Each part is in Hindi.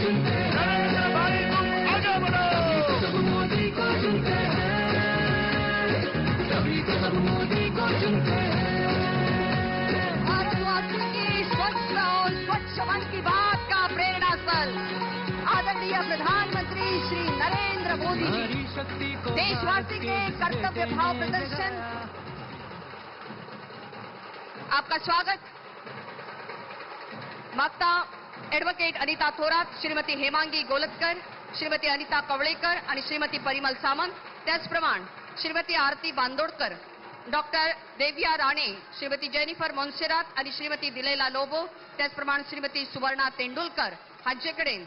चुनते हैं, नरेंद्र भाई तुम आगे बढ़ो। सब मोदी को चुनते हैं, सभी तो सब मोदी को चुनते हैं। भारतवासियों की स्वच्छ और स्वच्छ मन की बात का प्रेरणा स्थल आदरणीय प्रधानमंत्री श्री नरेंद्र मोदी जी देशवासी के कर्तव्य भाव प्रदर्शन। आपका स्वागत मागता ॲडव्होकेट अनिता थोरात, श्रीमती हेमांगी गोलतकर, श्रीमती अनिता कवळेकर आणि श्रीमती परिमल सामंत, त्याचप्रमाणे श्रीमती आरती बांदोडकर, डॉक्टर देविया राणे, श्रीमती जेनिफर मोन्सेरात आणि श्रीमती दिलेला लोबो, त्याचप्रमाणे श्रीमती सुवर्णा तेंडुलकर हांचेकडे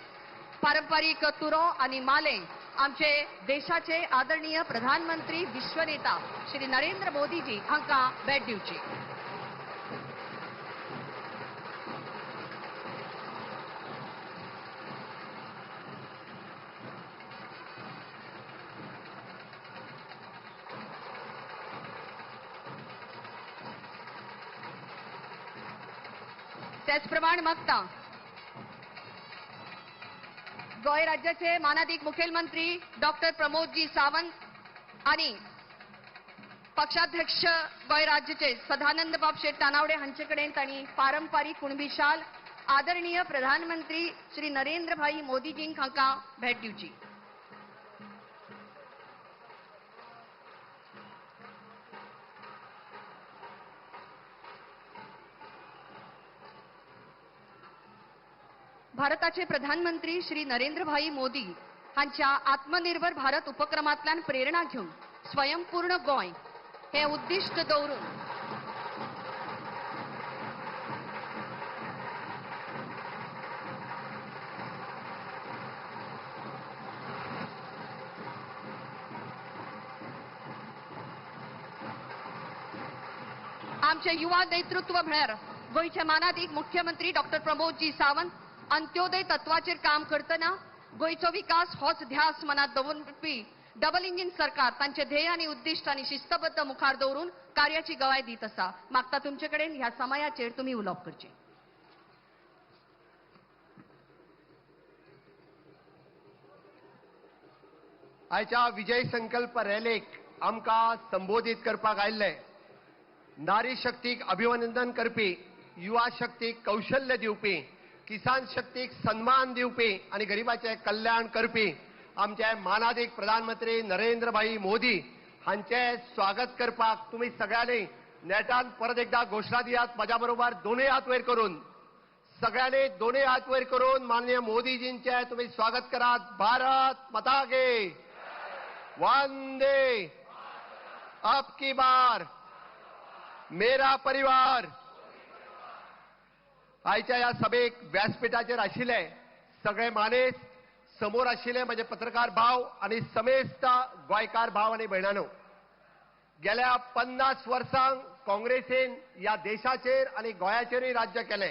पारंपरिक तुरो आणि माले आमचे देशाचे आदरणीय प्रधानमंत्री विश्वनेता श्री नरेंद्र मोदीजी हांकां भेट दिवची। त्याचप्रमाणे मागता गोय राज्याचे मानाधिक मुख्यमंत्री डॉक्टर प्रमोदजी सावंत आणि पक्षाध्यक्ष गोय राज्याचे सदानंद बापशेठ तानावडे हांचेकडे तांणी पारंपरिक कुणबी शाल आदरणीय प्रधानमंत्री श्री नरेंद्र भाई मोदीजींक हांकां भेट दिवची। भारताचे प्रधानमंत्री श्री नरेंद्र भाई मोदी हांच्या आत्मनिर्भर भारत उपक्रमांतल्यान प्रेरणा घेऊन स्वयंपूर्ण गोय हे उद्दिष्ट दवरून आमचे युवा नेतृत्व म्हळ्यार गोयचे मानाधिक मुख्यमंत्री डॉक्टर प्रमोदजी सावंत अंत्योदय तत्वाचेर काम करतना गोयचो विकास होच ध्यास मनात दवरपी डबल इंजिन सरकार तांचे ध्येय आणि उद्दिष्ट आणि शिस्तबद्ध मुखार दवरून कार्याची गवाय दीत आसा। मागता तुमचे कडेन ह्या समयाचेर तुम्ही उलोवप करचे। आयच्या विजय संकल्प रॅलीक आमकां संबोधीत करपाक आयिल्ले नारी शक्तीक अभिनंदन करपी, युवा शक्तीक कौशल्य दिवपी, किसान शक्तीक सन्मान दिवपी आणि गरिबाचे कल्याण करपी आमचे मानाधिक प्रधानमंत्री नरेंद्र भाई मोदी हांचे स्वागत करपाक तुम्ही सगळ्यांनी नेटान परत एकदा घोषणा दियात। माझ्या बरोबर दोनूय हात वयर करून सगळ्यांनी दोनूय हात वयर करून माननीय मोदीजींचे तुम्ही स्वागत करात। भारत माता की वंदे, अब की बार मेरा परिवार। आयच्या या सभेक व्यासपीठाचेर आशिल्ले सगळे मानेस, समोर आशिल्ले म्हणजे पत्रकार भाव आणि समेस्त गोंयकार भाव आणि भयणांनो, गेल्या 50 वर्सांक काँग्रेसीन या देशाचेर आणि गोंयाचेरूय राज्य केले,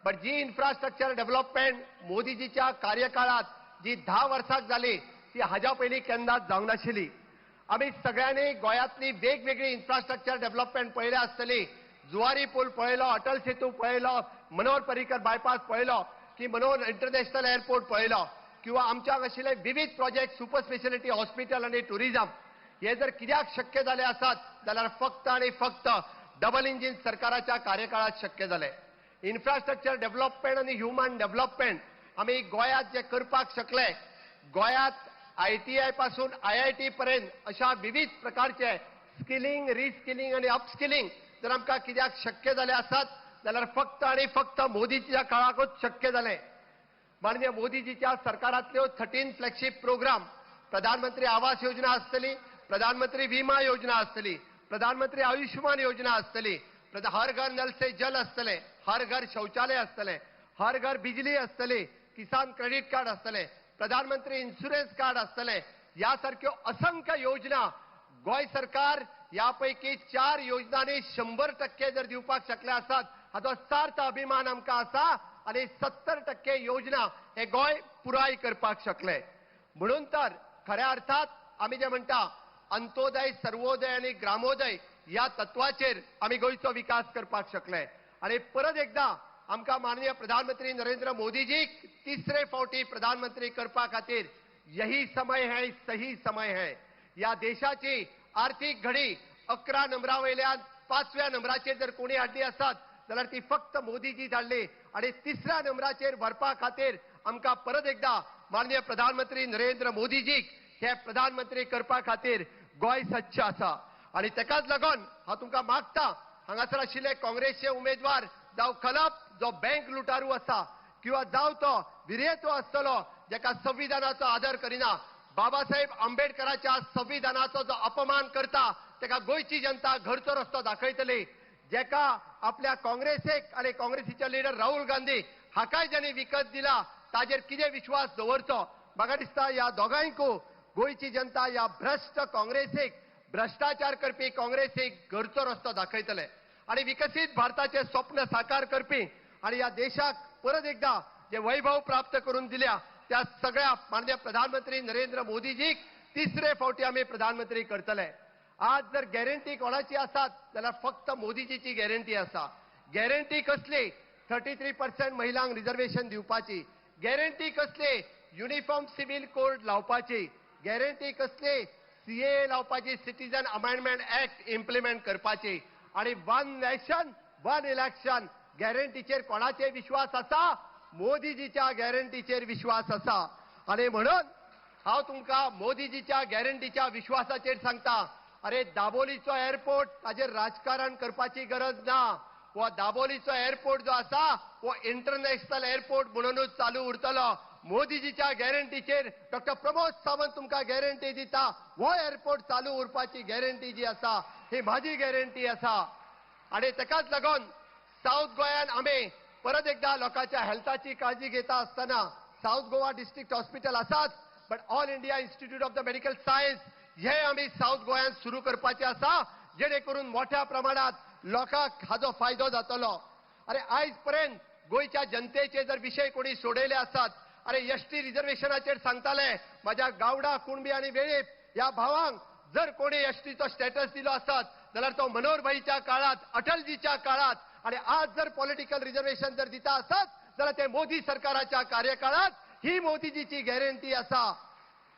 पण जी इन्फ्रास्ट्रक्चर डेव्हलपमेंट मोदीजीच्या कार्यकाळात जी 10 वर्सांक जाली ती हाज्या पयलीं केन्नाच जावंक नाशिल्ली। आमी सगळ्यांनी गोंयांतली वेगवेगळी इन्फ्रास्ट्रक्चर डेव्हलपमेंट पळयल्या आसतली। जुवारी पूल पळयलो, अटल सेतू पळयलो, मनोहर पर्रीकर बायपास पळयलो, की मनोहर इंटरनॅशनल एअरपोर्ट पळयलो, किंवा आमच्याक आशिल्ले विविध प्रोजेक्ट सुपर स्पेशलिटी हॉस्पिटल आणि टुरिझम हे जर कित्याक शक्य जाले आसात जाल्यार फक्त आणि फक्त डबल इंजिन सरकाराच्या कार्यकाळात शक्य जाले। इन्फ्रास्ट्रक्चर डेव्हलपमेंट आणि ह्युमन डेव्हलपमेंट आमी गोंयांत जे करपाक शकले, गोंयांत ITI पासून IIT पर्यंत अशा विविध प्रकारचे स्किलिंग, रिस्किलिंग आणि अपस्किलिंग जर आमकां कित्याक शक्य जाले आसात जाल्यार फक्त आणि फक्त मोदीच्या काळाकूच शक्य जाले। माननीय मोदीजीच्या सरकारांतल्यो 13 फ्लॅगशिप प्रोग्राम, प्रधानमंत्री आवास योजना आसतली, प्रधानमंत्री विमा योजना आसतली, प्रधानमंत्री आयुष्यमान योजना आसतली, हर घर नल से जल आसतले, हर घर शौचालय आसतले, हर घर बिजली आसतली, किसान क्रेडिट कार्ड आसतले, प्रधानमंत्री इन्शुरन्स कार्ड आसतले, यासारख्यो असंख्य योजना गोय सरकार यापैकी 4 योजनांनी 100% जर दिवपाक शकले आसात हाचो सार्थ अभिमान आमकां आसा आणि 70% योजना हे गोय पुराय करपाक शकले। म्हणून तर खऱ्या अर्थात आमी जे म्हणटा अंत्योदय, सर्वोदय आणि ग्रामोदय या तत्वाचेर आमी गोयचो विकास करपाक शकले। आणि परत एकदा आमकां माननीय प्रधानमंत्री नरेंद्र मोदीजी तिसरे फावटी प्रधानमंत्री करपा खातीर यही समय है, सही समय है. या देशाची आर्थिक घडी 11 नंबरा वयल्यान 5व्या नंबराचेर जर कोणी हाडली आसत जाल्यार ती फक्त मोदीजी धाडली आणि तिसऱ्या नंबराचेर व्हरपा खातीर आमकां परत एकदा माननीय प्रधानमंत्री नरेंद्र मोदीजीक हे प्रधानमंत्री करपा खातीर गोंय सच्च आसा. आणि तेकाच लागून हांव तुमकां मागता, हांगासर आशिल्ले काँग्रेसचे उमेदवार जावं खलप जो बँक लुटारू आसा किंवा जावं तो विरेतो आसतलो जेका संविधानाचो आदर करिना, बाबासाहेब आंबेडकराच्या संविधानाचो जो अपमान करता तेका गोंयची जनता घरचो रस्तो दाखयतली. जेका आपल्या काँग्रेसीक आणि काँग्रेसीचे लिडर राहुल गांधी हाकाय ज्यांनी विकत दिला ताजेर कितें विश्वास दवरचो. म्हाका दिसता ह्या दोगांयकू गोंयची जनता ह्या भ्रष्ट काँग्रेसीक, भ्रष्टाचार करपी काँग्रेसीक घरचो रस्तो दाखयतले आणि विकसीत भारताचे स्वप्न साकार करपी आणि या देशाक परत एकदा जे वैभव प्राप्त करून दिल्या त्या सगळ्या माननीय प्रधानमंत्री नरेंद्र मोदीजीक तिसरे फावटी आम्ही प्रधानमंत्री करतले. आज जर गॅरंटी कोणाची आसात जाल्यार फक्त मोदीजीची गॅरंटी आसा. गॅरंटी कसली? 33% महिलांक रिझर्वेशन दिवपाची. गॅरंटी कसली? युनिफॉर्म सिव्हिल कोड लावपाची. गॅरंटी कसली? सीए लावपाची, सिटीजन अमेंडमेंट ऍक्ट इम्प्लिमेंट करपाची. आणि 1 नेशन 1 इलेक्शन गॅरंटीचेर कोणाचे विश्वास आसा? मोदीजीच्या गॅरंटीचेर विश्वास आसा. आणि म्हणून हांव तुमकां मोदीजीच्या गॅरंटीच्या विश्वासाचेर सांगता, अरे दाबोलीचो एअरपोर्ट ताजेर राजकारण करपाची गरज ना. हो दाबोलीचो एअरपोर्ट जो आसा हो इंटरनॅशनल एअरपोर्ट म्हणूनच चालू उरतलो. मोदीजीच्या गॅरंटीचेर डॉक्टर प्रमोद सावंत तुमकां गॅरंटी दिता, हो एअरपोर्ट चालू उरपाची गॅरंटी जी आसा ही माझी गॅरंटी आसा. आणि तेकाच लागून साऊथ गोंयान आमी परत एकदा लोकांच्या हेल्थाची काळजी घेता आसतना साऊथ गोवा डिस्ट्रिक्ट हॉस्पिटल आसात, but all India institute of the medical science हे आमी साऊथ गोंयान सुरू करपाचे आसा, जेणे करून मोठ्या प्रमाणात लोकांक हाचो फायदो जातलो. अरे आयज पर्यंत गोंयच्या जनतेचे जर विशय कोणी सोडयले आसात, अरे एसटी रिझर्वेशनाचेर सांगताले माझ्या गावडा, कुणबी आणि वेळीप या भावांक जर कोणी एसटीचो स्टेटस दिलो आसत जाल्यार तो मनोहरभाईच्या काळात, अटलजीच्या काळात, आणि आज जर पॉलिटिकल रिझर्वेशन जर दिता आसत जाल्यार ते मोदी सरकाराच्या कार्यकाळात. ही मोदीजीची गॅरंटी आसा.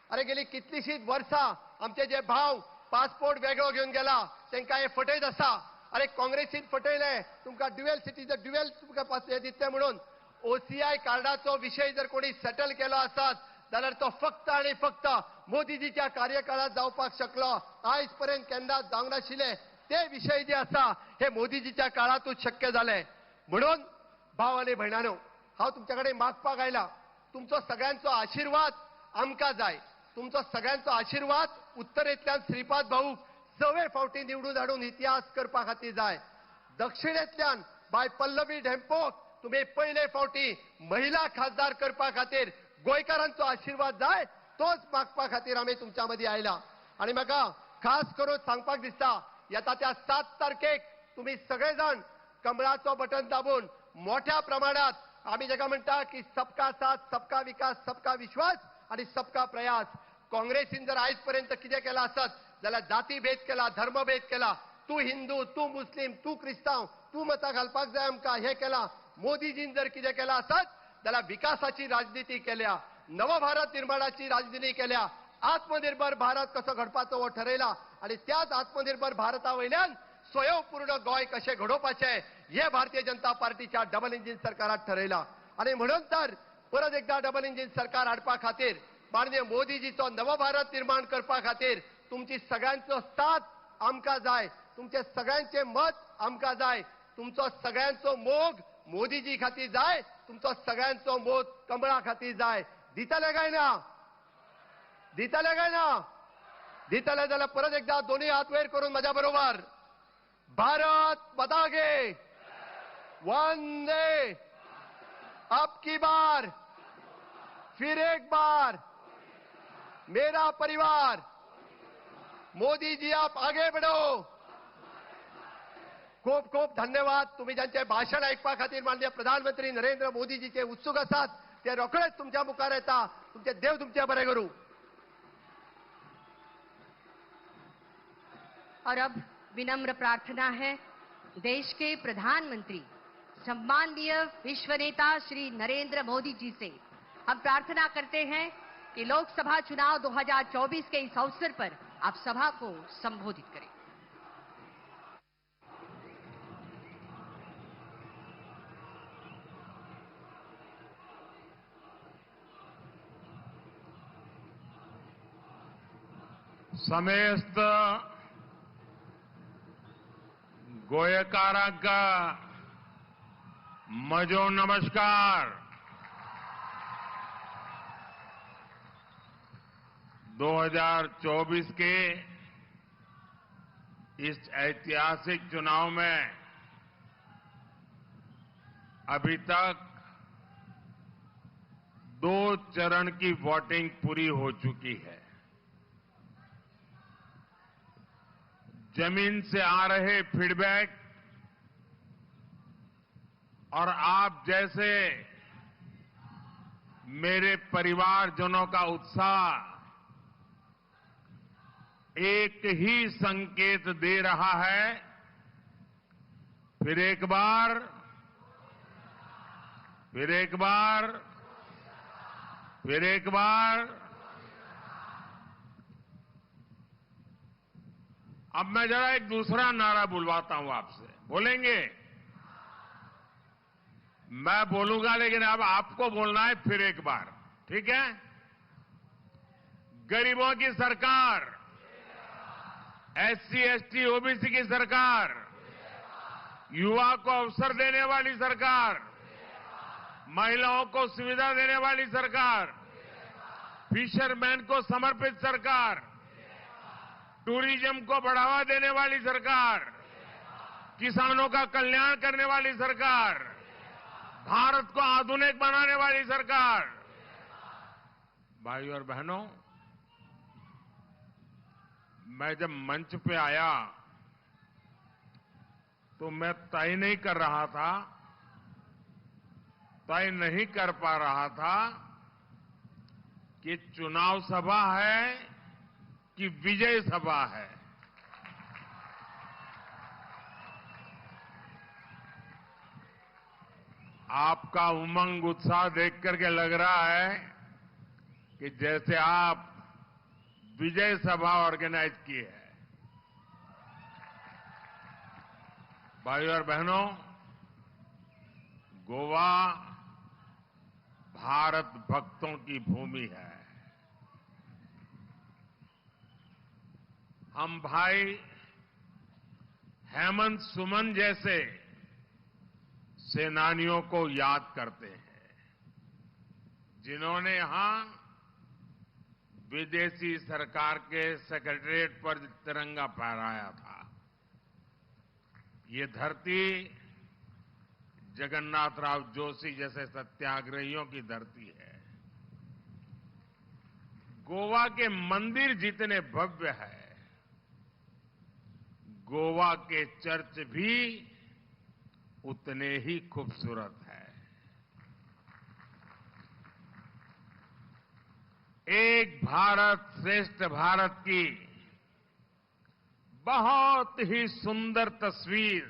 अरे गेली कितलीशीच वर्सां आमचे जे भाव पासपोर्ट वेगळो घेवन गेला तांकां हे फटयत आसा. अरे काँग्रेसीन फटयले तुमकां ड्युएल सिटीजन ड्युएल तुमकां पास दितले म्हणून. ओसीआय कार्डाचो विषय जर कोणी सेटल केलो आसत जाल्यार तो फक्त आणि फक्त मोदीजीच्या कार्यकाळात जावपाक शकलो. आयज पर्यंत केन्नाच जावंक नाशिल्ले ते विषय जे आसा हे मोदीजीच्या काळातूच शक्य जाले. म्हणून भाव आणि भयणानो, हांव तुमच्या कडेन मागपाक आयला, तुमचो सगळ्यांचो आशीर्वाद आमकां जाय. तुमचो सगळ्यांचो आशीर्वाद उत्तरेंतल्यान श्रीपाद भाऊक 6वे फावटी निवडून हाडून इतिहास करपा खातीर जाय. दक्षिणेंतल्यान बाय पल्लवी ढेंपोक तुम्ही पहिले फावटी महिला खासदार करपा खातीर गोंयकारांचो आशीर्वाद जाय, तोच मागपा खातीर आमी तुमच्या मदीं आयला. आणि म्हाका खास करून सांगपाक दिसता, येता त्या 7 तारखेक तुम्ही सगळेजण कमळाचो बटन दाबून मोठ्या प्रमाणात आम्ही जेका म्हणटा की सबका साथ, सबका विकास, सबका विश्वास आणि सबका प्रयास. काँग्रेसीन जर आयज पर्यंत कितें केला आसत जाल्यार जातीभेद केला, धर्मभेद केला. तू हिंदू, तू मुस्लिम, तू क्रिस्तांव, तू मतां घालपाक जाय आमकां हे केला. मोदीजीन जर कितें केला आसत जाल्यार विकासाची राजनीती केल्या, नवभारत निर्माणाची राजनीती केल्या, आत्मनिर्भर भारत कसो घडपाचो हो ठरयला. आणि त्याच आत्मनिर्भर भारता वयल्यान स्वयंपूर्ण गोंय कशें घडोवपाचें हे भारतीय जनता पार्टीच्या डबल इंजिन सरकारात ठरयला. आणि म्हणून तर परत एकदा डबल इंजिन सरकार हाडपा खातीर माननीय मोदीजीचो नवभारत निर्माण करपा खातीर तुमची सगळ्यांचो साथ आमकां जाय, तुमचे सगळ्यांचे मत आमकां जाय, तुमचो सगळ्यांचो मोग मोदीजी खातीर जाय, तुमचो सगळ्यांचो मोग कमळा खातीर जाय. दितले काय ना? दितले काय ना? दितले जाल्यार परत एकदा दोन्ही हात वयर करून माझ्या बरोबर भारत माता की वंदे, अब की बार, फिर एक बार, मेरा परिवार, मोदी जी आप आगे बढ़ो. खूप खूप धन्यवाद. तुम्ही ज्यांचे भाषण ऐकपा खातीर माननीय प्रधानमंत्री नरेंद्र मोदीजीचे उत्सुक आसात ते रोखडेच तुमच्या मुखार येता. तुमचे देव तुमचे बरे करू. और अब विनम्र प्रार्थना है देश के प्रधानमंत्री सम्माननीय विश्व नेता श्री नरेंद्र मोदी जी से हम प्रार्थना करते हैं कि लोकसभा चुनाव 2024 के इस अवसर पर आप सभा को संबोधित करें। समेस्त गोयकारांका मजो नमस्कार। 2024 के इस ऐतिहासिक चुनाव में अभी तक 2 चरण की वोटिंग पूरी हो चुकी है। जमीन से आ रहे फीडबैक और आप जैसे मेरे परिवारजनों का उत्साह एक ही संकेत दे रहा है। फिर एक बार अब मैं जरा एक दूसरा नारा बुलवाता हूं आपसे। बोलेंगे? मैं बोलूंगा लेकिन अब आपको बोलना है फिर एक बार, ठीक है? गरीबों की सरकार, एससी, एसटी, ओबीसी की सरकार, युवा को अवसर देने वाली सरकार, महिलाओं को सुविधा देने वाली सरकार, फिशरमैन को समर्पित सरकार, टूरिज्म को बढ़ावा देने वाली सरकार, किसानों का कल्याण करने वाली सरकार, भारत को आधुनिक बनाने वाली सरकार। भाइयों और बहनों, मैं जब मंच पे आया तो मैं तय नहीं कर पा रहा था कि चुनाव सभा है कि विजय सभा है। आपका उमंग उत्साह देख करके लग रहा है कि जैसे आप विजय सभा ऑर्गेनाइज की है। भाइयों और बहनों, गोवा भारत भक्तों की भूमि है। हम भाई हेमंत सुमन जैसे सेनानियों को याद करते हैं, जिन्होंने यहां विदेशी सरकार के सेक्रेटरीट पर तिरंगा फहराया था। ये धरती जगन्नाथराव जोशी जैसे सत्याग्रहियों की धरती है। गोवा के मंदिर जितने भव्य है, गोवा के चर्च भी उतने ही खूबसूरत है। एक भारत श्रेष्ठ भारत की बहुत ही सुंदर तस्वीर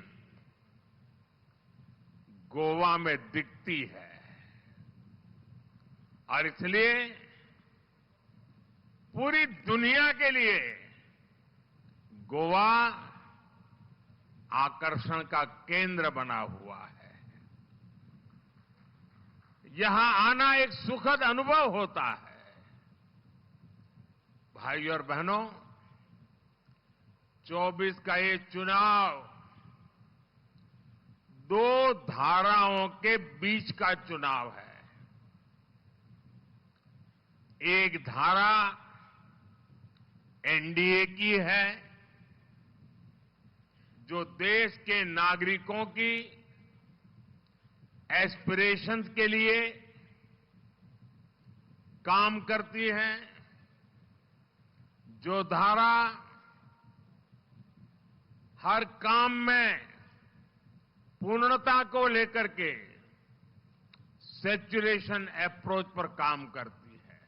गोवा में दिखती है और इसलिए पूरी दुनिया के लिए गोवा आकर्षण का केंद्र बना हुआ है। यहां आना एक सुखद अनुभव होता है। भाइयों और बहनों, 24 का ये चुनाव 2 धाराओं के बीच का चुनाव है। एक धारा एनडीए की है, जो देश के नागरिकों की एस्पिरेशंस के लिए काम करती है, जो धारा हर काम में पूर्णता को लेकर के सैचुरेशन अप्रोच पर काम करती है।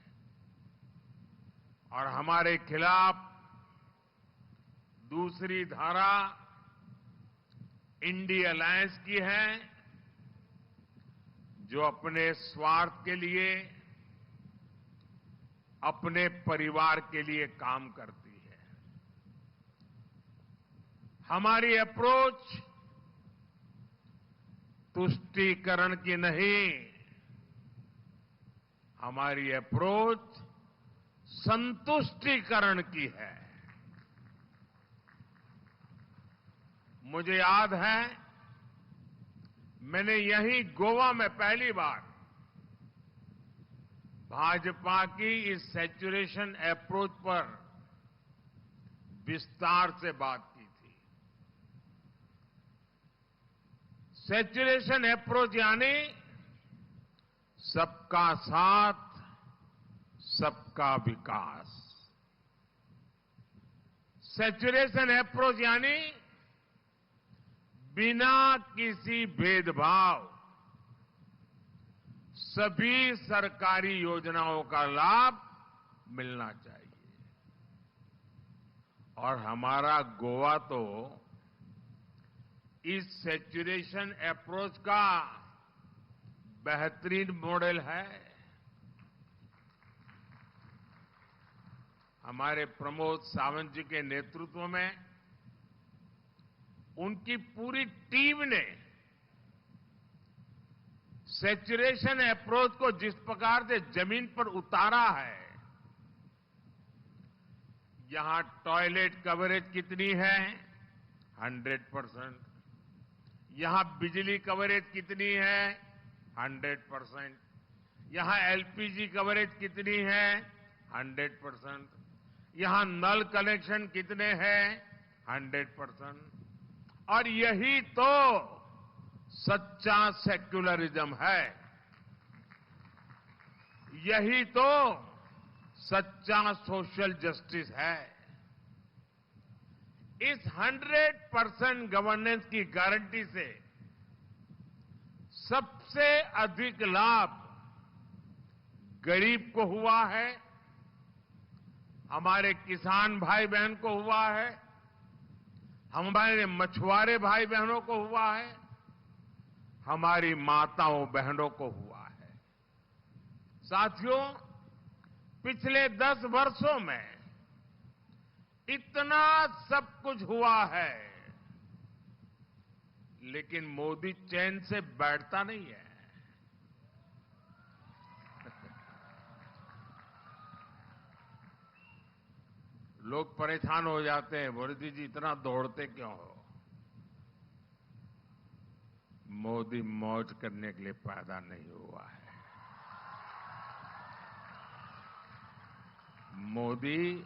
और हमारे खिलाफ दूसरी धारा इंडी अलायंस की है, जो अपने स्वार्थ के लिए, अपने परिवार के लिए काम करती है। हमारी अप्रोच तुष्टीकरण की नहीं, हमारी अप्रोच संतुष्टीकरण की है। मुझे याद है, मैंने यहीं गोवा में पहली बार भाजपा की इस सैचुरेशन अप्रोच पर विस्तार से बात की थी। सैचुरेशन अप्रोच यानी सबका साथ, सबका विकास। सैचुरेशन अप्रोच यानी बिना किसी भेदभाव सभी सरकारी योजनाओं का लाभ मिलना चाहिए। और हमारा गोवा तो इस सैचुरेशन अप्रोच का बेहतरीन मॉडल है। हमारे प्रमोद सावंत जी के नेतृत्व में उनकी पूरी टीम ने सैचुरेशन अप्रोच को जिस प्रकार से जमीन पर उतारा है, यहां टॉयलेट कवरेज कितनी है? 100%। यहां बिजली कवरेज कितनी है? 100%। यहां एलपीजी कवरेज कितनी है? 100%। यहां नल कनेक्शन कितने हैं? 100%। और यही तो सच्चा सेक्युलरिज्म है। यही तो सच्चा सोशल जस्टिस है। इस 100% गवर्नेंस की गारंटी से सबसे अधिक लाभ गरीब को हुआ है, हमारे किसान भाई बहन को हुआ है, हमारे मछुआरे भाई बहनों को हुआ है, हमारी माताओं बहनों को हुआ है। साथियों, पिछले 10 वर्षों में इतना सब कुछ हुआ है, लेकिन मोदी चैन से बैठता नहीं है। लोग परेशान हो जाते हैं, मोदी जी इतना दौड़ते क्यों हो? मोदी मौज करने के लिए पैदा नहीं हुआ है। मोदी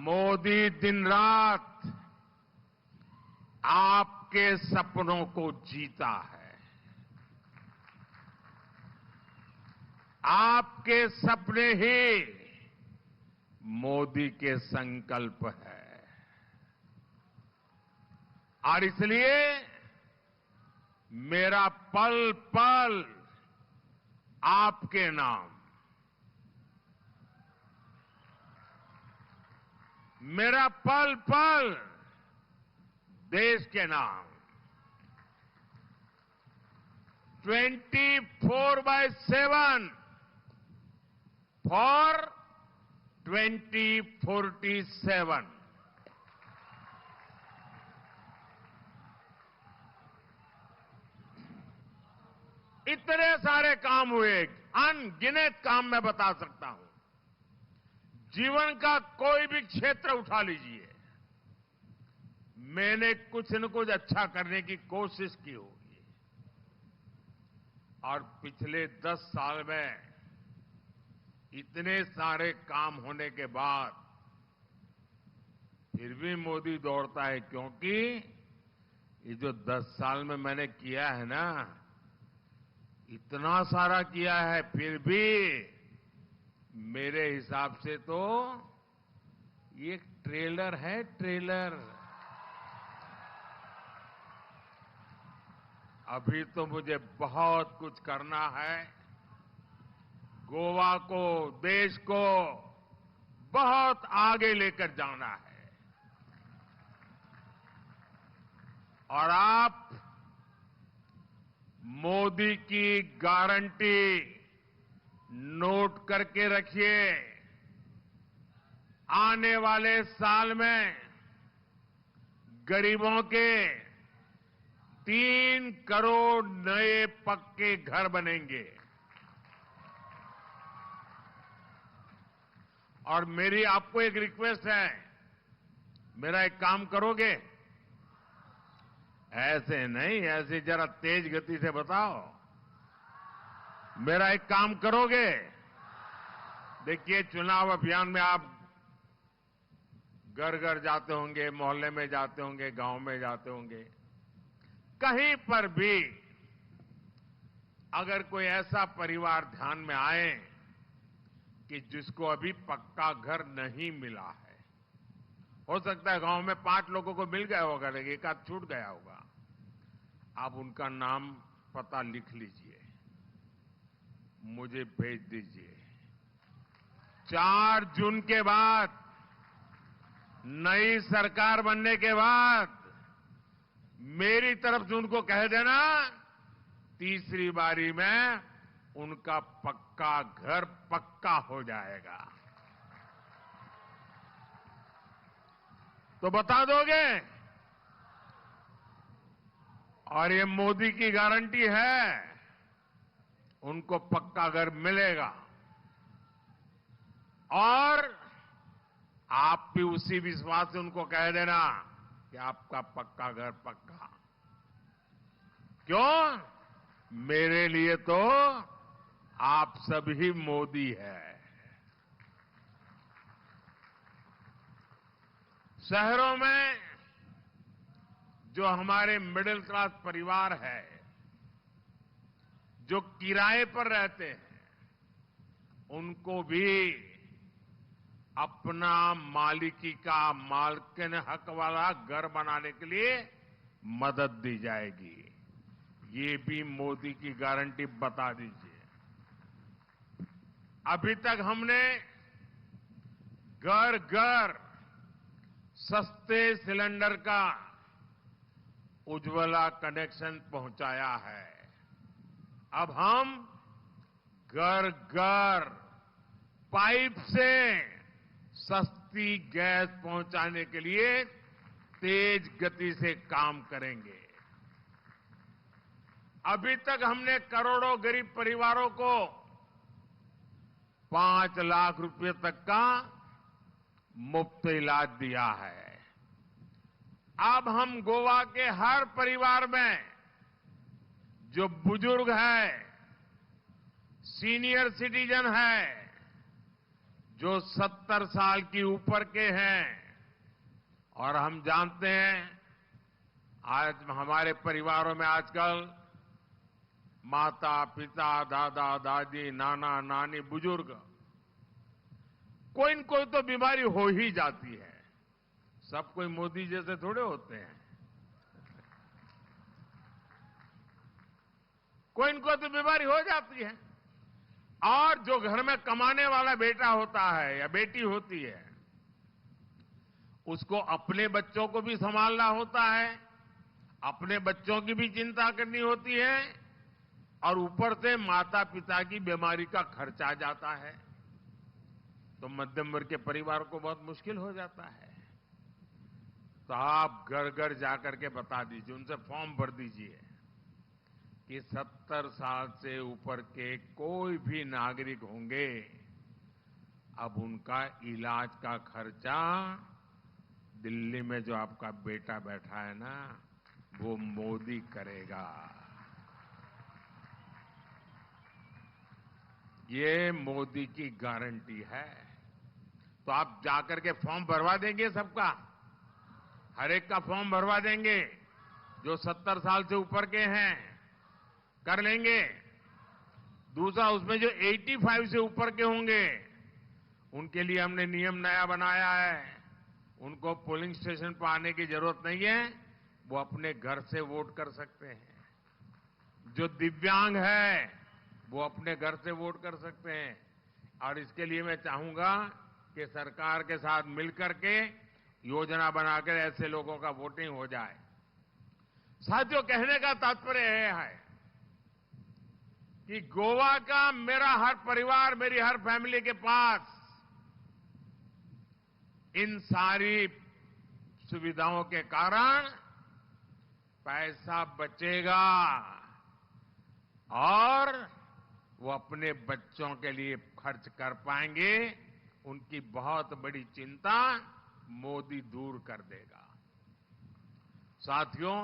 मोदी दिन रात आपके सपनों को जीता है। आपके सपने ही मोदी के संकल्प है। और इसलिए मेरा पल पल आपके नाम, मेरा पल पल देश के नाम, 24/7 फॉर 2047। इतने सारे काम हुए, अनगिनत काम मैं बता सकता हूं। जीवन का कोई भी क्षेत्र उठा लीजिए, मैंने कुछ न कुछ अच्छा करने की कोशिश की होगी। और पिछले 10 साल में इतने सारे काम होने के बाद फिर भी मोदी दौड़ता है, क्योंकि ये जो 10 साल में मैंने किया है ना, इतना सारा किया है, फिर भी मेरे हिसाब से तो ये ट्रेलर है, ट्रेलर। अभी तो मुझे बहुत कुछ करना है। गोवा को, देश को बहुत आगे लेकर जाना है। और आप मोदी की गारंटी नोट करके रखिए। आने वाले साल में गरीबों के 3 करोड़ नए पक्के घर बनेंगे। और मेरी आपको एक रिक्वेस्ट है, मेरा एक काम करोगे? ऐसे नहीं, ऐसे जरा तेज गति से बताओ। मेरा एक काम करोगे? देखिए, चुनाव अभियान में आप घर घर जाते होंगे, मोहल्ले में जाते होंगे, गांव में जाते होंगे। कहीं पर भी अगर कोई ऐसा परिवार ध्यान में आए कि जिसको अभी पक्का घर नहीं मिला है, हो सकता है गांव में 5 लोगों को मिल गया होगा, लेकिन एक आध छूट गया होगा, आप उनका नाम पता लिख लीजिए, मुझे भेज दीजिए। 4 जून के बाद, नई सरकार बनने के बाद मेरी तरफ से उनको कह देना, तीसरी बारी में उनका पक्का घर पक्का हो जाएगा। तो बता दोगे? और ये मोदी की गारंटी है, उनको पक्का घर मिलेगा। और आप भी उसी विश्वास से उनको कह देना कि आपका पक्का घर पक्का। क्यों? मेरे लिए तो आप सभी मोदी है। शहरों में जो हमारे मिडिल क्लास परिवार है, जो किराए पर रहते हैं, उनको भी अपना मालिकी का, मालकिन हक वाला घर बनाने के लिए मदद दी जाएगी। ये भी मोदी की गारंटी बता दीजिए। अभी तक हमने घर घर सस्ते सिलेंडर का उज्ज्वला कनेक्शन पहुंचाया है। अब हम घर घर पाइप से सस्ती गैस पहुंचाने के लिए तेज गति से काम करेंगे। अभी तक हमने करोड़ों गरीब परिवारों को 5 लाख रुपए तक का मुफ्त इलाज दिया है। अब हम गोवा के हर परिवार में जो बुजुर्ग है, सीनियर सिटीजन है, जो 70 साल की ऊपर के हैं, और हम जानते हैं आज हमारे परिवारों में आजकल माता, पिता, दादा, दादी, नाना, नानी, बुजुर्ग, कोई न कोई तो बीमारी हो ही जाती है। सब कोई मोदी जैसे थोड़े होते हैं। कोई न कोई तो बीमारी हो जाती है। और जो घर में कमाने वाला बेटा होता है या बेटी होती है, उसको अपने बच्चों को भी संभालना होता है, अपने बच्चों की भी चिंता करनी होती है, और ऊपर से माता पिता की बीमारी का खर्चा आ जाता है। तो मध्यम वर्ग के परिवार को बहुत मुश्किल हो जाता है। तो आप घर घर जाकर के बता दीजिए, उनसे फॉर्म भर दीजिए कि 70 साल से ऊपर के कोई भी नागरिक होंगे, अब उनका इलाज का खर्चा दिल्ली में जो आपका बेटा बैठा है ना, वो मोदी करेगा। ये मोदी की गारंटी है। तो आप जाकर के फॉर्म भरवा देंगे सबका, हर एक का फॉर्म भरवा देंगे। जो 70 साल से ऊपर के हैं कर लेंगे। दूसरा, उसमें जो 85 से ऊपर के होंगे उनके लिए हमने नियम नया बनाया है। उनको पोलिंग स्टेशन पर आने की जरूरत नहीं है, वो अपने घर से वोट कर सकते हैं। जो दिव्यांग है वो अपने घर से वोट कर सकते हैं। और इसके लिए मैं चाहूंगा कि सरकार के साथ मिलकर के योजना बनाकर ऐसे लोगों का वोटिंग हो जाए। साथियों, कहने का तात्पर्य यह है कि गोवा का मेरा हर परिवार, मेरी हर फैमिली के पास इन सारी सुविधाओं के कारण पैसा बचेगा और वो अपने बच्चों के लिए खर्च कर पाएंगे। उनकी बहुत बड़ी चिंता मोदी दूर कर देगा। साथियों,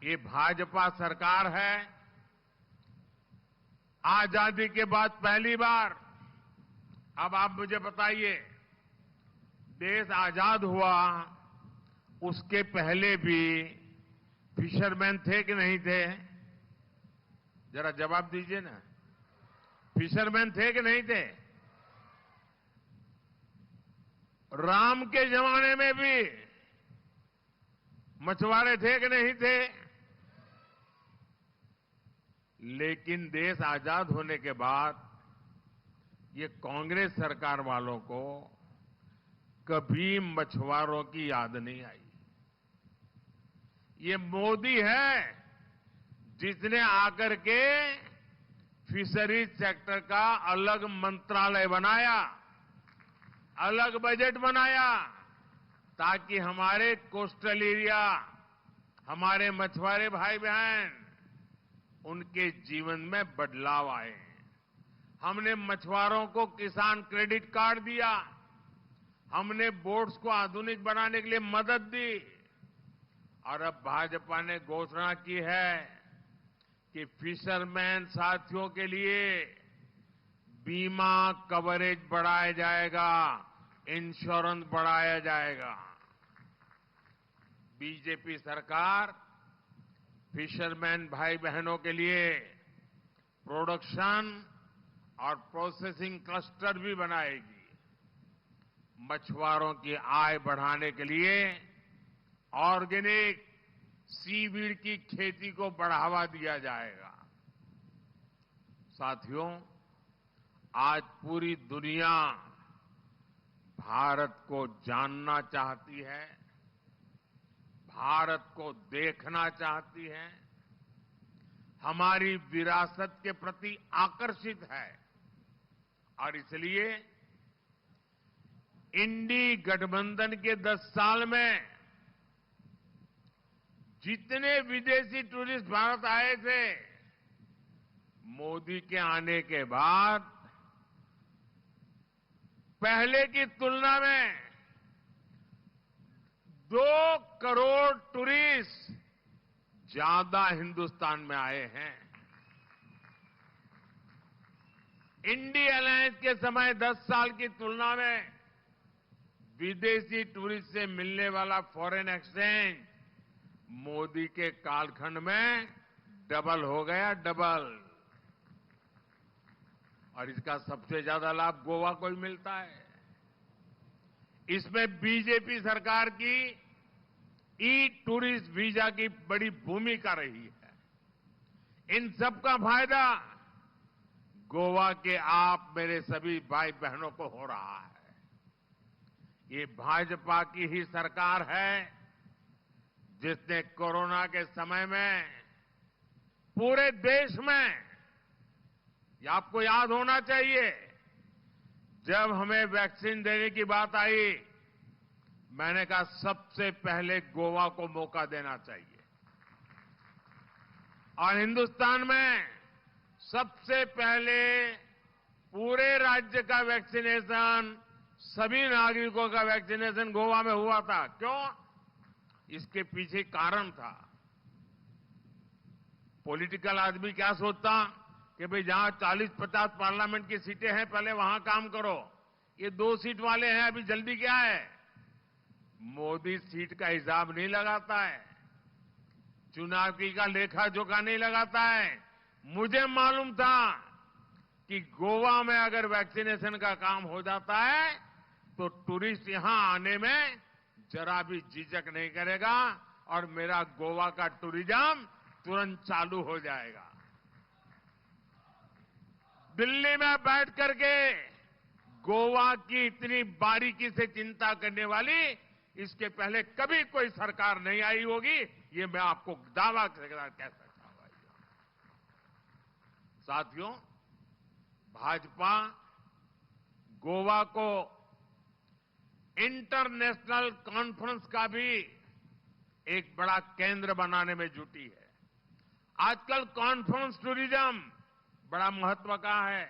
ये भाजपा सरकार है। आजादी के बाद पहली बार, अब आप मुझे बताइए, देश आजाद हुआ उसके पहले भी फिशरमैन थे कि नहीं थे? जरा जवाब दीजिए ना। फिशरमैन थे कि नहीं थे? राम के जमाने में भी मछुआरे थे कि नहीं थे? लेकिन देश आजाद होने के बाद ये कांग्रेस सरकार वालों को कभी मछुआरों की याद नहीं आई। ये मोदी है जिसने आकर के फिशरीज सेक्टर का अलग मंत्रालय बनाया, अलग बजट बनाया, ताकि हमारे कोस्टल एरिया, हमारे मछुआरे भाई बहन, उनके जीवन में बदलाव आए। हमने मछुआरों को किसान क्रेडिट कार्ड दिया, हमने बोट्स को आधुनिक बनाने के लिए मदद दी और अब भाजपा ने घोषणा की है कि फिशरमैन साथियों के लिए बीमा कवरेज बढ़ाया जाएगा, इंश्योरेंस बढ़ाया जाएगा। बीजेपी सरकार फिशरमैन भाई बहनों के लिए प्रोडक्शन और प्रोसेसिंग क्लस्टर भी बनाएगी। मछुआरों की आय बढ़ाने के लिए ऑर्गेनिक सीवीड की खेती को बढ़ावा दिया जाएगा। साथियों, आज पूरी दुनिया भारत को जानना चाहती है, भारत को देखना चाहती है, हमारी विरासत के प्रति आकर्षित है और इसलिए इंडी गठबंधन के 10 साल में जितने विदेशी टूरिस्ट भारत आए थे, मोदी के आने के बाद पहले की तुलना में 2 करोड़ टूरिस्ट ज्यादा हिंदुस्तान में आए हैं। इंडी अलायंस के समय 10 साल की तुलना में विदेशी टूरिस्ट से मिलने वाला फॉरेन एक्सचेंज मोदी के कालखंड में डबल हो गया, डबल। और इसका सबसे ज्यादा लाभ गोवा को ही मिलता है। इसमें बीजेपी सरकार की ई टूरिस्ट वीजा की बड़ी भूमिका रही है। इन सब का फायदा गोवा के आप मेरे सभी भाई बहनों को हो रहा है। ये भाजपा की ही सरकार है जिसने कोरोना के समय में पूरे देश में, ये आपको याद होना चाहिए, जब हमें वैक्सीन देने की बात आई, मैंने कहा सबसे पहले गोवा को मौका देना चाहिए। और हिंदुस्तान में सबसे पहले पूरे राज्य का वैक्सीनेशन, सभी नागरिकों का वैक्सीनेशन गोवा में हुआ था। क्यों? इसके पीछे कारण था। पॉलिटिकल आदमी क्या सोचता कि भाई जहां 40-50 पार्लियामेंट की सीटें हैं, पहले वहां काम करो। ये 2 सीट वाले हैं, अभी जल्दी क्या है? मोदी सीट का हिसाब नहीं लगाता है, चुनाव की का लेखा जोखा नहीं लगाता है। मुझे मालूम था कि गोवा में अगर वैक्सीनेशन का काम हो जाता है तो टूरिस्ट यहां आने में जरा भी झिझक नहीं करेगा और मेरा गोवा का टूरिज्म तुरंत चालू हो जाएगा। दिल्ली में बैठ करके गोवा की इतनी बारीकी से चिंता करने वाली इसके पहले कभी कोई सरकार नहीं आई होगी, ये मैं आपको दावा के साथ कह सकता हूं। साथियों, भाजपा गोवा को इंटरनेशनल कॉन्फ्रेंस का भी एक बड़ा केंद्र बनाने में जुटी है। आजकल कॉन्फ्रेंस टूरिज्म बड़ा महत्व का है।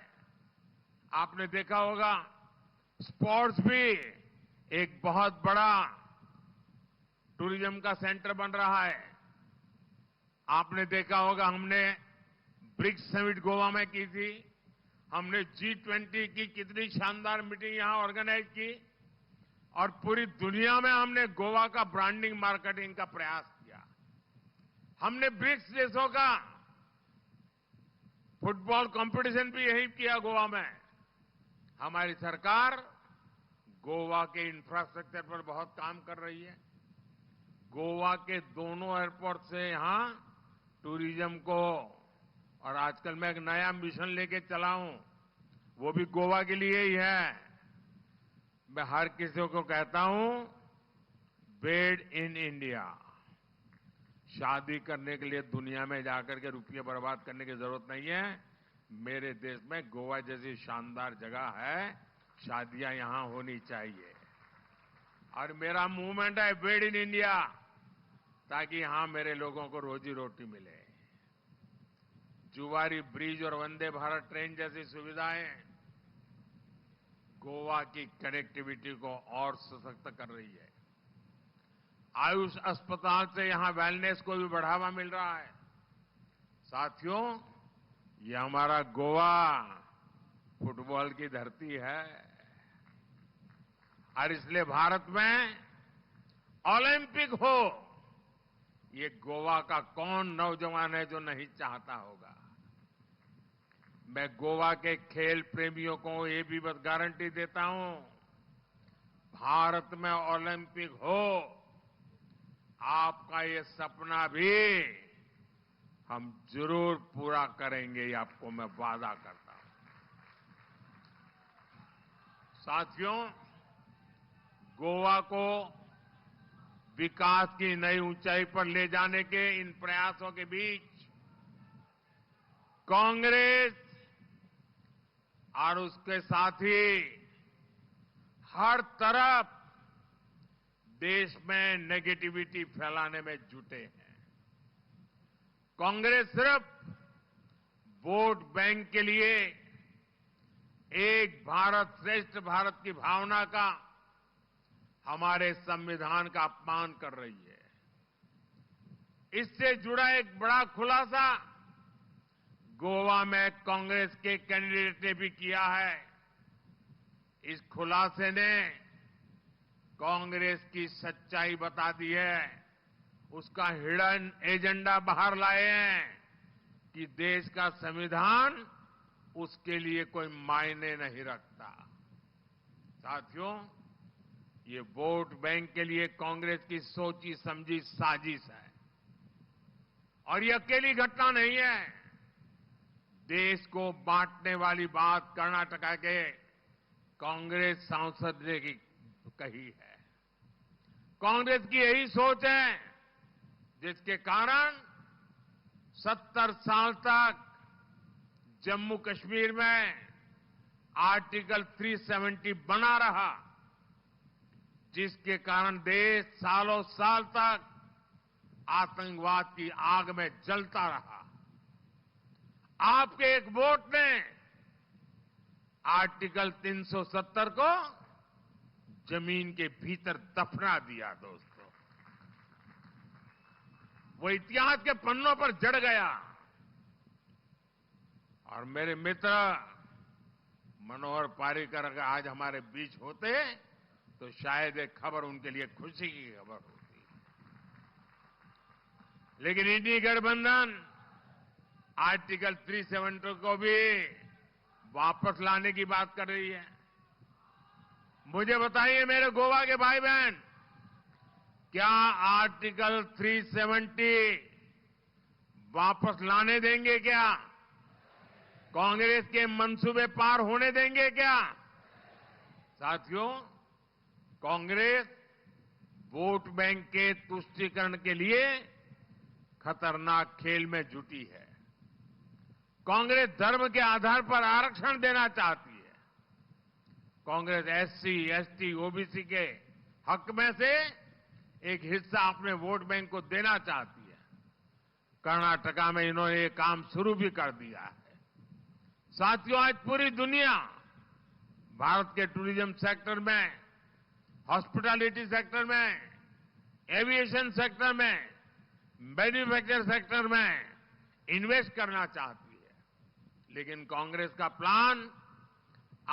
आपने देखा होगा स्पोर्ट्स भी एक बहुत बड़ा टूरिज्म का सेंटर बन रहा है। आपने देखा होगा हमने ब्रिक्स समिट गोवा में की थी, हमने G20 की कितनी शानदार मीटिंग यहां ऑर्गेनाइज की और पूरी दुनिया में हमने गोवा का ब्रांडिंग मार्केटिंग का प्रयास किया। हमने ब्रिक्स देशों का फुटबॉल कंपटीशन भी यही किया गोवा में। हमारी सरकार गोवा के इंफ्रास्ट्रक्चर पर बहुत काम कर रही है। गोवा के दोनों एयरपोर्ट से यहां टूरिज्म को, और आजकल मैं एक नया मिशन लेके चला हूं, वो भी गोवा के लिए ही है। मैं हर किसी को कहता हूं, बेड इन इंडिया। शादी करने के लिए दुनिया में जाकर के रुपये बर्बाद करने की जरूरत नहीं है। मेरे देश में गोवा जैसी शानदार जगह है, शादियां यहां होनी चाहिए। और मेरा मूवमेंट है बेड इन इंडिया, ताकि यहां मेरे लोगों को रोजी रोटी मिले। जुवारी ब्रिज और वंदे भारत ट्रेन जैसी सुविधाएं गोवा की कनेक्टिविटी को और सशक्त कर रही है। आयुष अस्पताल से यहां वेलनेस को भी बढ़ावा मिल रहा है। साथियों, ये हमारा गोवा फुटबॉल की धरती है और इसलिए भारत में ओलंपिक हो, ये गोवा का कौन नौजवान है जो नहीं चाहता होगा। मैं गोवा के खेल प्रेमियों को ये भी बस गारंटी देता हूं, भारत में ओलंपिक हो, आपका ये सपना भी हम जरूर पूरा करेंगे, ये आपको मैं वादा करता हूं। साथियों, गोवा को विकास की नई ऊंचाई पर ले जाने के इन प्रयासों के बीच कांग्रेस और उसके साथी हर तरफ देश में नेगेटिविटी फैलाने में जुटे हैं। कांग्रेस सिर्फ वोट बैंक के लिए एक भारत श्रेष्ठ भारत की भावना का, हमारे संविधान का अपमान कर रही है। इससे जुड़ा एक बड़ा खुलासा गोवा में कांग्रेस के कैंडिडेट ने भी किया है। इस खुलासे ने कांग्रेस की सच्चाई बता दी है, उसका हिडन एजेंडा बाहर लाए हैं कि देश का संविधान उसके लिए कोई मायने नहीं रखता। साथियों, ये वोट बैंक के लिए कांग्रेस की सोची समझी साजिश है और ये अकेली घटना नहीं है। देश को बांटने वाली बात कर्नाटका के कांग्रेस सांसद ने कही है। कांग्रेस की यही सोच है जिसके कारण 70 साल तक जम्मू कश्मीर में आर्टिकल 370 बना रहा, जिसके कारण देश सालों साल तक आतंकवाद की आग में जलता रहा। आपके एक वोट ने आर्टिकल 370 को जमीन के भीतर दफना दिया। दोस्तों, वो इतिहास के पन्नों पर जड़ गया और मेरे मित्र मनोहर पार्रिकर अगर आज हमारे बीच होते तो शायद एक खबर उनके लिए खुशी की खबर होती। लेकिन इंडी गठबंधन आर्टिकल 370 को भी वापस लाने की बात कर रही है। मुझे बताइए मेरे गोवा के भाई बहन, क्या आर्टिकल 370 वापस लाने देंगे क्या? कांग्रेस के मंसूबे पार होने देंगे क्या? साथियों, कांग्रेस वोट बैंक के तुष्टीकरण के लिए खतरनाक खेल में जुटी है। कांग्रेस धर्म के आधार पर आरक्षण देना चाहती है। कांग्रेस एससी, एसटी, ओबीसी के हक में से एक हिस्सा अपने वोट बैंक को देना चाहती है। कर्नाटका में इन्होंने ये काम शुरू भी कर दिया है। साथियों, आज पूरी दुनिया भारत के टूरिज्म सेक्टर में, हॉस्पिटैलिटी सेक्टर में, एविएशन सेक्टर में, मैन्युफैक्चर सेक्टर में इन्वेस्ट करना चाहती है। लेकिन कांग्रेस का प्लान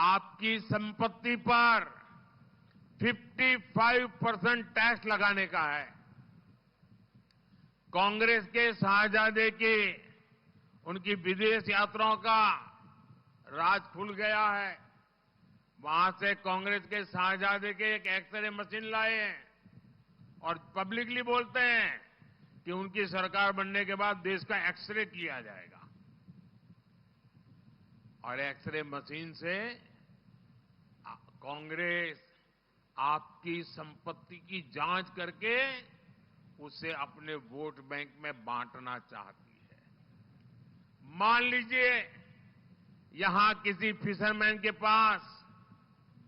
आपकी संपत्ति पर 55% टैक्स लगाने का है। कांग्रेस के शाहजादे की उनकी विदेश यात्राओं का राज खुल गया है। वहां से कांग्रेस के शाहजादे के एक एक्सरे मशीन लाए हैं और पब्लिकली बोलते हैं कि उनकी सरकार बनने के बाद देश का एक्सरे किया जाएगा। और एक्सरे मशीन से कांग्रेस आपकी संपत्ति की जांच करके उसे अपने वोट बैंक में बांटना चाहती है। मान लीजिए यहां किसी फिशरमैन के पास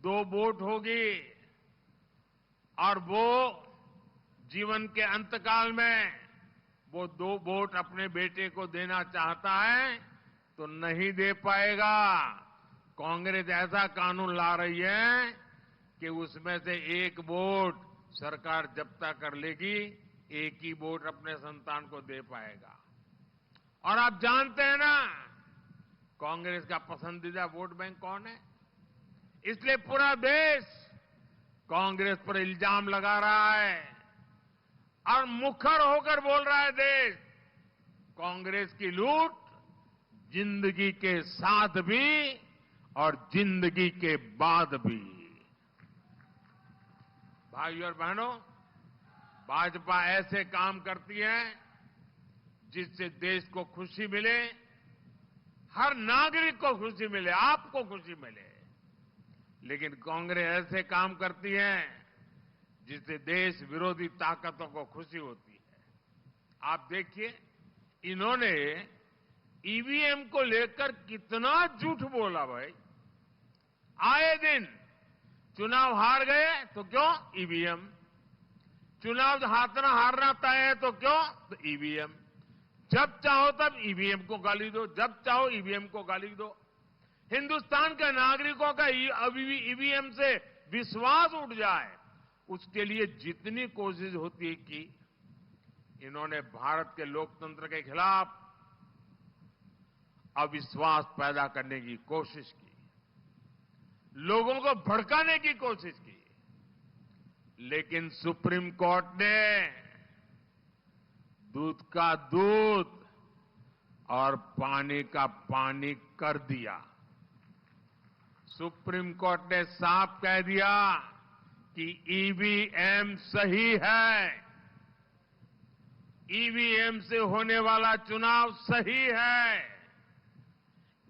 2 बोट होगी और वो जीवन के अंतकाल में वो 2 बोट अपने बेटे को देना चाहता है तो नहीं दे पाएगा। कांग्रेस ऐसा कानून ला रही है कि उसमें से 1 बोट सरकार जब्ता कर लेगी, 1 ही बोट अपने संतान को दे पाएगा। और आप जानते हैं ना कांग्रेस का पसंदीदा वोट बैंक कौन है? इसलिए पूरा देश कांग्रेस पर इल्जाम लगा रहा है और मुखर होकर बोल रहा है देश, कांग्रेस की लूट जिंदगी के साथ भी और जिंदगी के बाद भी। भाइयों और बहनों, भाजपा ऐसे काम करती है जिससे देश को खुशी मिले, हर नागरिक को खुशी मिले, आपको खुशी मिले। लेकिन कांग्रेस ऐसे काम करती है जिससे देश विरोधी ताकतों को खुशी होती है। आप देखिए, इन्होंने ईवीएम को लेकर कितना झूठ बोला भाई। आए दिन चुनाव हार गए तो क्यों? ईवीएम। चुनाव हारना तय है तो क्यों? तो ईवीएम। जब चाहो तब ईवीएम को गाली दो, जब चाहो ईवीएम को गाली दो। हिंदुस्तान के नागरिकों का ईवीएम से विश्वास उठ जाए, उसके लिए जितनी कोशिश होती है की इन्होंने भारत के लोकतंत्र के खिलाफ अविश्वास पैदा करने की कोशिश की, लोगों को भड़काने की कोशिश की। लेकिन सुप्रीम कोर्ट ने दूध का दूध और पानी का पानी कर दिया। सुप्रीम कोर्ट ने साफ कह दिया कि ईवीएम सही है, ईवीएम से होने वाला चुनाव सही है।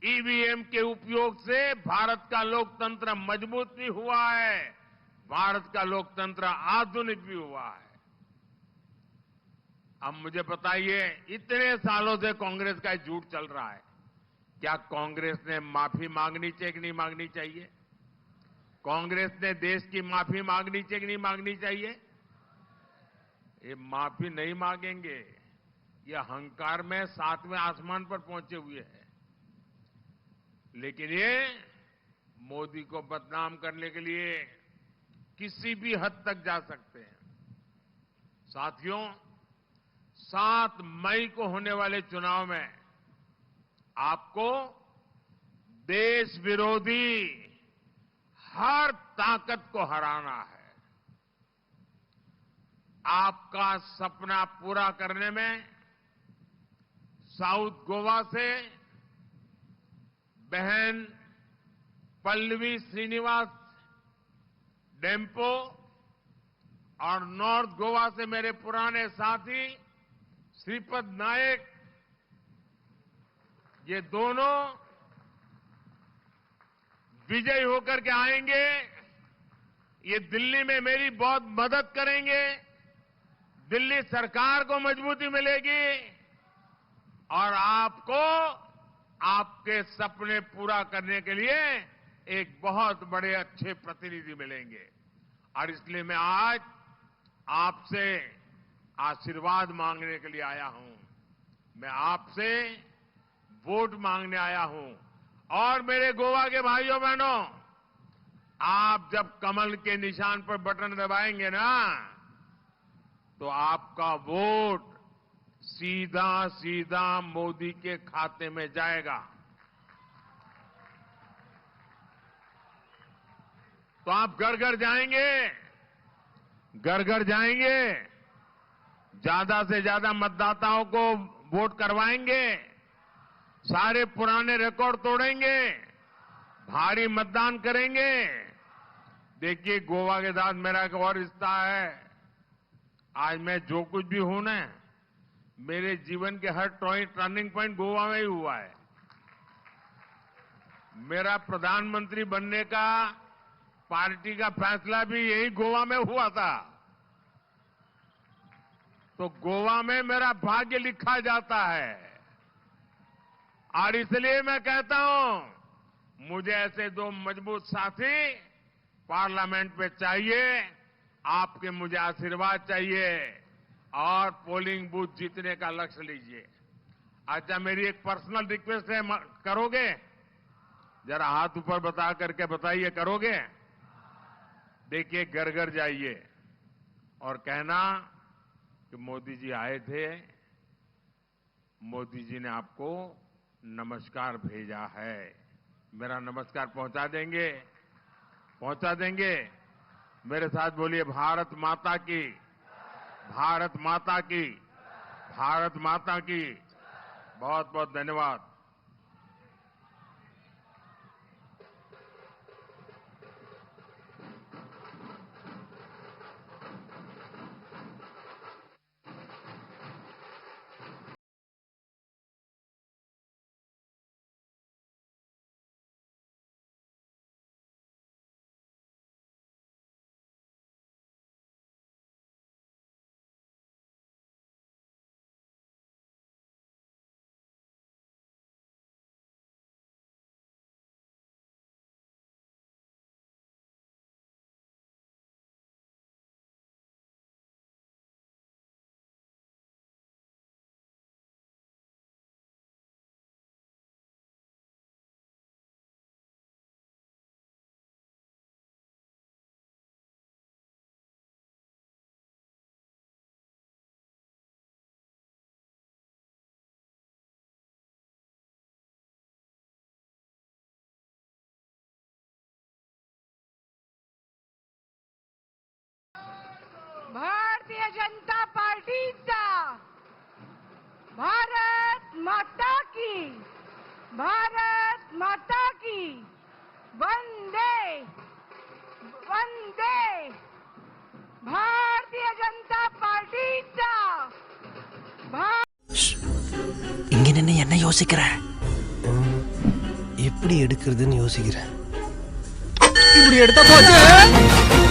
ईवीएम के उपयोग से भारत का लोकतंत्र मजबूत भी हुआ है, भारत का लोकतंत्र आधुनिक भी हुआ है। अब मुझे बताइए, इतने सालों से कांग्रेस का झूठ चल रहा है, क्या कांग्रेस ने माफी मांगनी चाहिए कि नहीं मांगनी चाहिए? कांग्रेस ने देश की माफी मांगनी चाहिए कि नहीं मांगनी चाहिए? ये माफी नहीं मांगेंगे, ये अहंकार में 7वें आसमान पर पहुंचे हुए हैं। लेकिन ये मोदी को बदनाम करने के लिए किसी भी हद तक जा सकते हैं। साथियों, 7 मई को होने वाले चुनाव में आपको देश विरोधी हर ताकत को हराना है। आपका सपना पूरा करने में साउथ गोवा से बहन पल्लवी श्रीनिवास डेम्पो और नॉर्थ गोवा से मेरे पुराने साथी श्रीपद नायक, ये दोनों विजयी होकर के आएंगे, ये दिल्ली में मेरी बहुत मदद करेंगे, दिल्ली सरकार को मजबूती मिलेगी और आपको आपके सपने पूरा करने के लिए एक बहुत बड़े अच्छे प्रतिनिधि मिलेंगे। और इसलिए मैं आज आपसे आशीर्वाद मांगने के लिए आया हूं, मैं आपसे वोट मांगने आया हूं। और मेरे गोवा के भाइयों बहनों, आप जब कमल के निशान पर बटन दबाएंगे ना, तो आपका वोट सीधा सीधा मोदी के खाते में जाएगा। तो आप घर घर जाएंगे, घर घर जाएंगे, ज्यादा से ज्यादा मतदाताओं को वोट करवाएंगे, सारे पुराने रिकॉर्ड तोड़ेंगे, भारी मतदान करेंगे। देखिए, गोवा के साथ मेरा एक और रिश्ता है। आज मैं जो कुछ भी हूं ना, मेरे जीवन के हर टर्निंग पॉइंट गोवा में ही हुआ है। मेरा प्रधानमंत्री बनने का पार्टी का फैसला भी यही गोवा में हुआ था। तो गोवा में मेरा भाग्य लिखा जाता है और इसलिए मैं कहता हूं, मुझे ऐसे दो मजबूत साथी पार्लियामेंट पे चाहिए। आपके मुझे आशीर्वाद चाहिए और पोलिंग बूथ जीतने का लक्ष्य लीजिए। अच्छा, मेरी एक पर्सनल रिक्वेस्ट है, करोगे? जरा हाथ ऊपर बता करके बताइए, करोगे? देखिए, घर घर जाइए और कहना कि मोदी जी आए थे, मोदी जी ने आपको नमस्कार भेजा है। मेरा नमस्कार पहुंचा देंगे? पहुंचा देंगे? मेरे साथ बोलिए, भारत माता की, भारत माता की, भारत माता की। बहुत बहुत धन्यवाद। भारतीय जनता पार्टीचा भारत माता की, भारत माता की, वंदे वंदे। भारतीय जनता पार्टीचा இங்க நின்னு என்ன யோசிக்கிற? எப்படி எடுக்கிறதுன்னு யோசிக்கிறேன். இப்படி எடுத்தா போச்சு.